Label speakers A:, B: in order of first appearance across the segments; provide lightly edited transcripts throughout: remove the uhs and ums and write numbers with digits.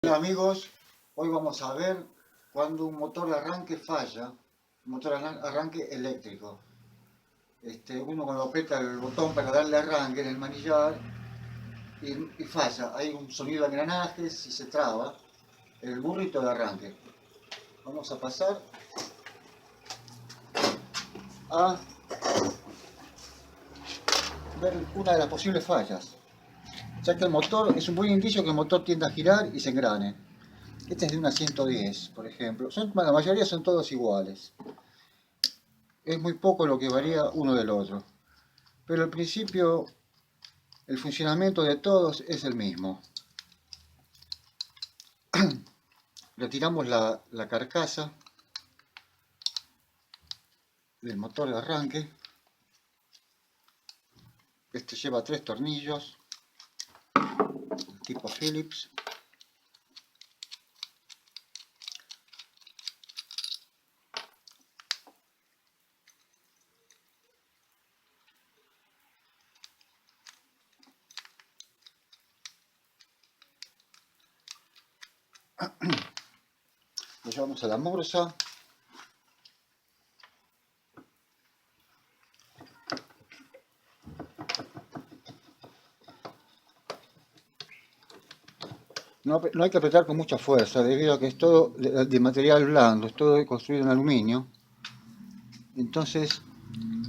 A: Hola amigos, hoy vamos a ver cuando un motor de arranque falla, un motor de arranque eléctrico. Uno cuando aprieta el botón para darle arranque en el manillar y falla, hay un sonido de engranajes y se traba el burrito de arranque. Vamos a pasar a ver una de las posibles fallas, ya que el motor es un buen indicio que el motor tiende a girar y se engrane. Este es de una 110, por ejemplo. La mayoría son todos iguales. Es muy poco lo que varía uno del otro. Pero al principio el funcionamiento de todos es el mismo. Retiramos la carcasa del motor de arranque. Este lleva 3 tornillos, tipo Phillips. Lo llevamos a la morsa. No hay que apretar con mucha fuerza, debido a que es todo de material blando, es todo construido en aluminio. Entonces,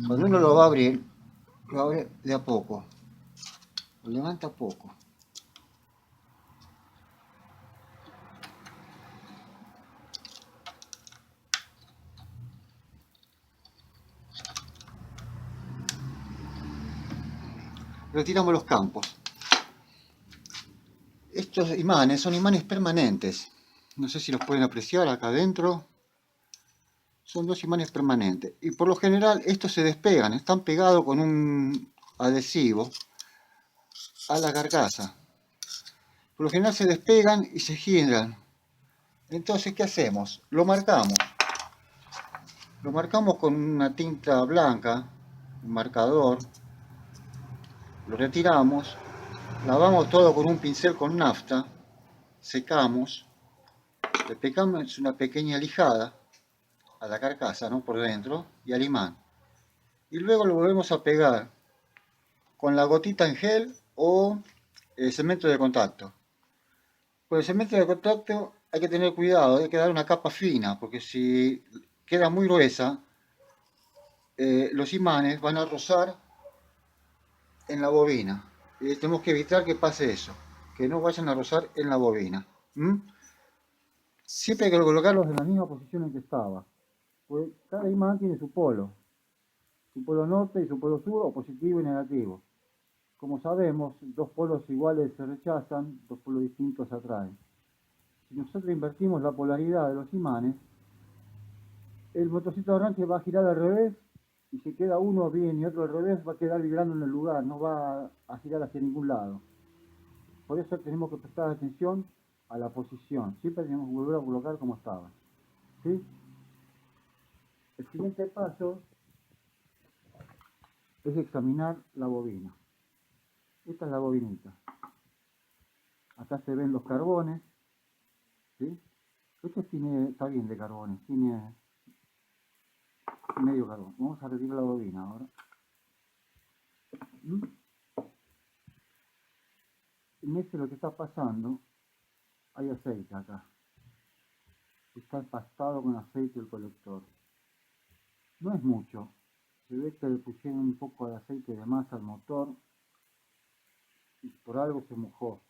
A: cuando uno lo va a abrir, lo abre de a poco, lo levanta poco. Retiramos los campos. Estos imanes son imanes permanentes. No sé si los pueden apreciar acá adentro. Son 2 imanes permanentes. Y por lo general estos se despegan, están pegados con un adhesivo a la carcasa. Por lo general se despegan y se giran. Entonces, ¿qué hacemos? Lo marcamos. Lo marcamos con una tinta blanca, un marcador. Lo retiramos. Lavamos todo con un pincel con nafta. Secamos. Le pegamos una pequeña lijada a la carcasa, ¿no? Por dentro y al imán. Y luego lo volvemos a pegar con la gotita en gel o cemento de contacto. Con el cemento de contacto hay que tener cuidado, hay que dar una capa fina, porque si queda muy gruesa, los imanes van a rozar en la bobina. Tenemos que evitar que pase eso, que no vayan a rozar en la bobina. Siempre hay que colocarlos en la misma posición en que estaba, pues cada imán tiene su polo norte y su polo sur, o positivo y negativo. Como sabemos, 2 polos iguales se rechazan, 2 polos distintos se atraen. Si nosotros invertimos la polaridad de los imanes, el motorcito de arranque va a girar al revés, y si queda uno bien y otro al revés, va a quedar vibrando en el lugar, no va a girar hacia ningún lado. Por eso tenemos que prestar atención a la posición. Siempre tenemos que volver a colocar como estaba. ¿Sí? El siguiente paso es examinar la bobina. Esta es la bobinita. Acá se ven los carbones. ¿Sí? Este está bien de carbones, tiene medio carbón. Vamos a retirar la bobina ahora. En este lo que está pasando, hay aceite acá. Está empastado con aceite el colector. No es mucho. Se ve que le pusieron un poco de aceite de más al motor y por algo se mojó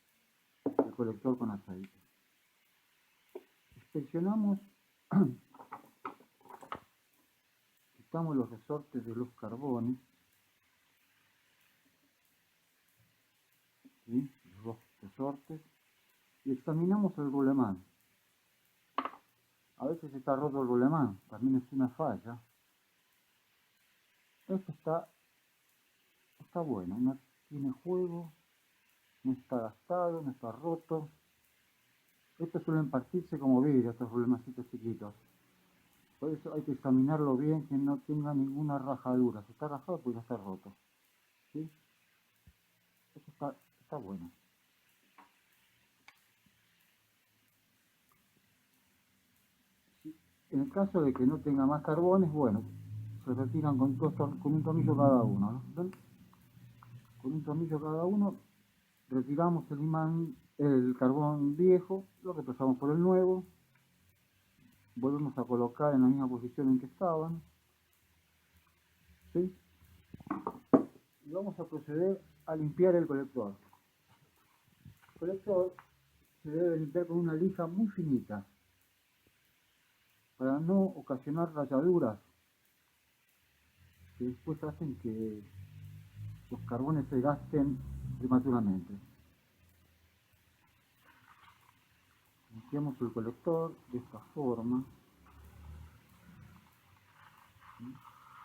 A: el colector con aceite. Inspeccionamos, quitamos los resortes de los carbones, ¿sí? Los 2 resortes, y examinamos el rulemán. A veces está roto el rulemán, también es una falla. Este está bueno, no tiene juego, no está gastado, no está roto. Estos suelen partirse como vidrio, estos rulemancitos chiquitos. Por eso hay que examinarlo bien, que no tenga ninguna rajadura. Si está rajado, pues ya está roto. ¿Sí? Esto está bueno. En el caso de que no tenga más carbones, bueno, se retiran con un tornillo cada uno, ¿no? ¿Ven? Con un tornillo cada uno retiramos el imán, el carbón viejo, lo reemplazamos por el nuevo, volvemos a colocar en la misma posición en que estaban, ¿sí? Y vamos a proceder a limpiar el colector. El colector se debe limpiar con una lija muy finita para no ocasionar rayaduras que después hacen que los carbones se gasten prematuramente. Limpiamos el colector de esta forma,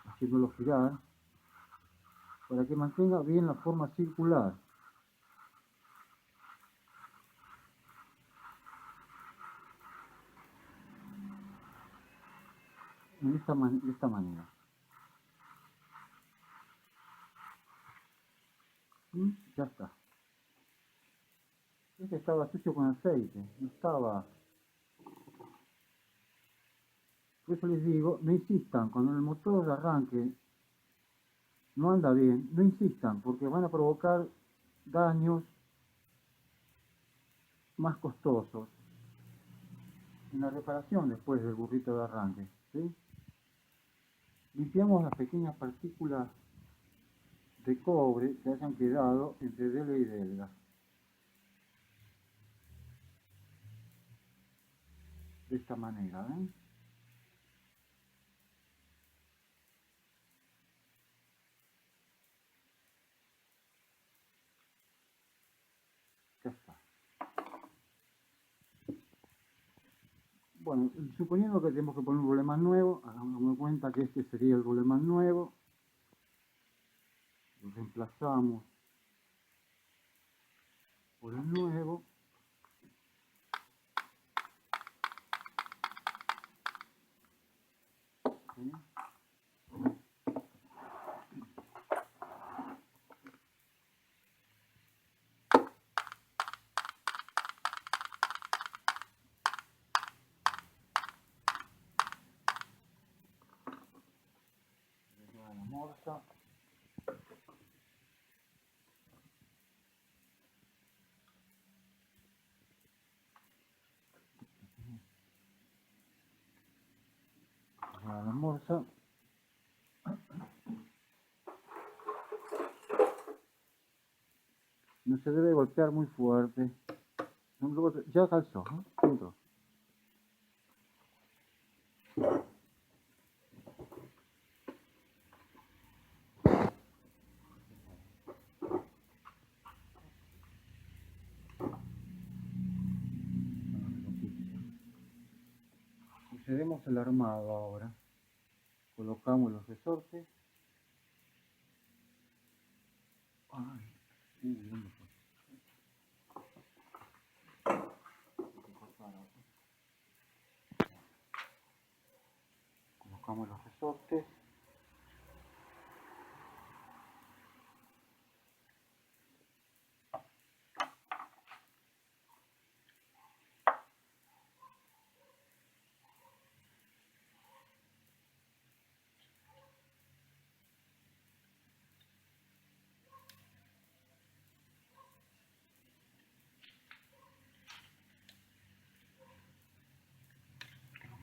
A: haciéndolo girar para que mantenga bien la forma circular. De esta manera. Y ya está. Este estaba sucio con aceite, no estaba. Por eso les digo, no insistan, cuando el motor de arranque no anda bien, no insistan, porque van a provocar daños más costosos en la reparación después del burrito de arranque, ¿sí? Limpiamos las pequeñas partículas de cobre que hayan quedado entre delga y delga. De esta manera, ¿ven? Ya está. Bueno, suponiendo que tenemos que poner un problema nuevo, hagamos cuenta que este sería el problema nuevo. Lo reemplazamos por el nuevo. ¿Sí? La morsa. La morsa. No se debe golpear muy fuerte. Ya calzó, ¿no? Entró. Procedemos el armado ahora. Colocamos los resortes. Ay, ¿dónde fue? Colocamos los resortes.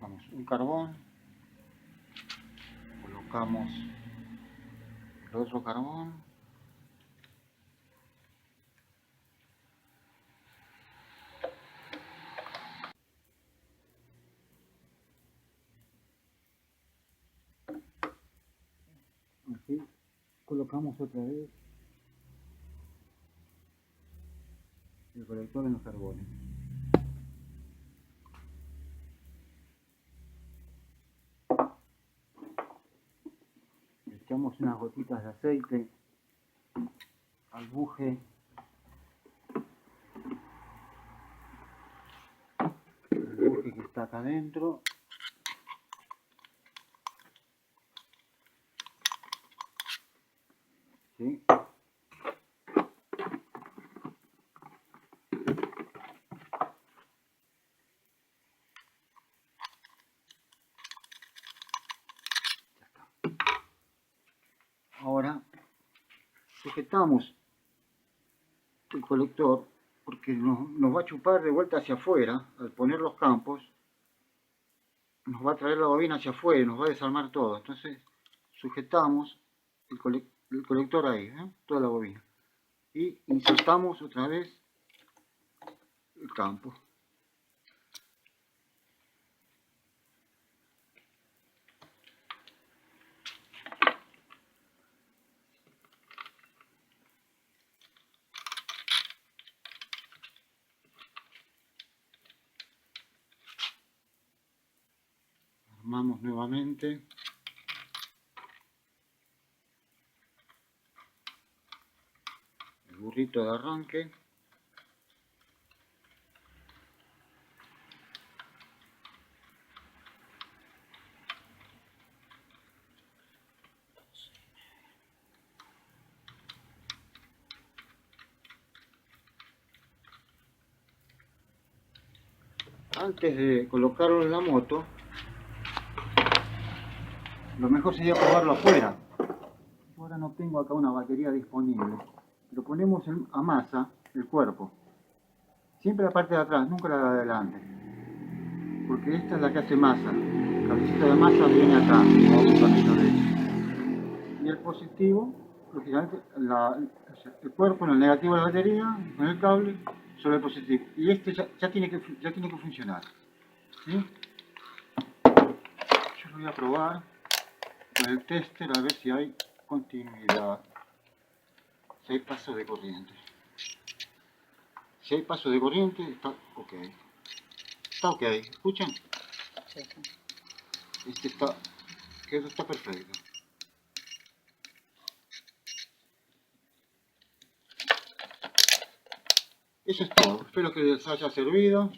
A: Colocamos un carbón. Colocamos el otro carbón. Así colocamos otra vez el colector en los carbones. Le echamos unas gotitas de aceite al buje. El buje que está acá adentro. ¿Sí? sujetamos el colector porque nos va a chupar de vuelta hacia afuera. Al poner los campos nos va a traer la bobina hacia afuera y nos va a desarmar todo. Entonces sujetamos el colector ahí, toda la bobina, y insertamos otra vez el campo. Armamos nuevamente. El burrito de arranque. Antes de colocarlo en la moto, lo mejor sería probarlo afuera. Ahora no tengo acá una batería disponible. Lo ponemos a masa, el cuerpo. Siempre la parte de atrás, nunca la de adelante. Porque esta es la que hace masa. El cablecito de masa viene acá, y el positivo, lógicamente, el cuerpo en el negativo de la batería, con el cable, sobre el positivo. Y este ya tiene que funcionar. ¿Sí? Yo lo voy a probar con el tester a ver si hay continuidad. Si hay paso de corriente. Si hay paso de corriente, está ok. Está ok, ¿escuchan?
B: Sí.
A: Este está perfecto. Eso es todo. Espero que les haya servido.